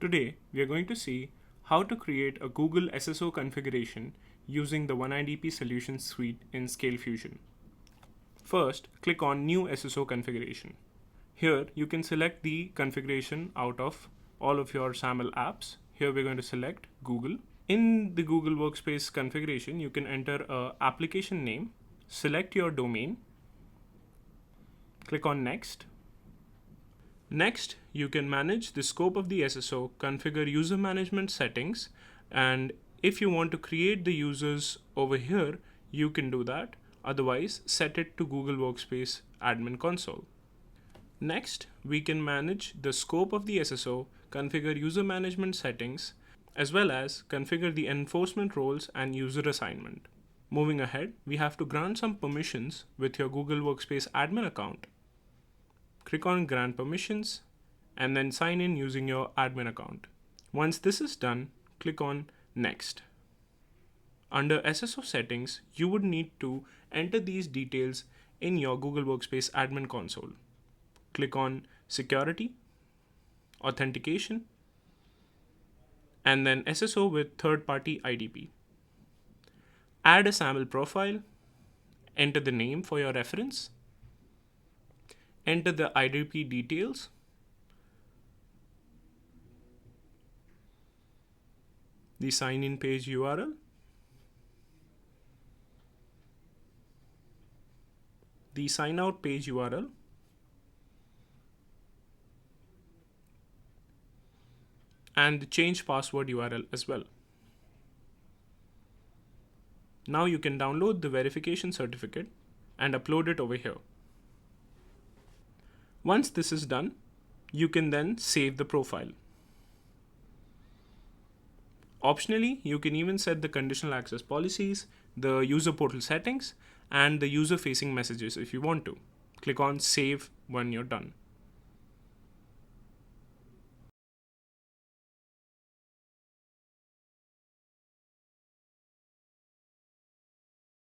Today, we are going to see how to create a Google SSO configuration using the OneIdP solution suite in Scalefusion. First, click on New SSO configuration. Here, you can select the configuration out of all of your SAML apps. Here, we're going to select Google. In the Google Workspace configuration, you can enter an application name, select your domain, click on Next. Next, you can manage the scope of the SSO, configure user management settings, and if you want to create the users over here, you can do that. Otherwise, set it to Google Workspace admin console. Next, we can manage the scope of the SSO, configure user management settings, as well as configure the enforcement roles and user assignment. Moving ahead, we have to grant some permissions with your Google Workspace admin account. Click on Grant Permissions and then sign in using your admin account. Once this is done, click on Next. Under SSO settings, you would need to enter these details in your Google Workspace admin console. Click on Security, Authentication, and then SSO with third-party IDP. Add a SAML profile, enter the name for your reference, enter the IDP details, the sign-in page URL, the sign-out page URL, and the change password URL as well. Now you can download the verification certificate and upload it over here. Once this is done, you can then save the profile. Optionally, you can even set the conditional access policies, the user portal settings, and the user-facing messages if you want to. Click on Save when you're done.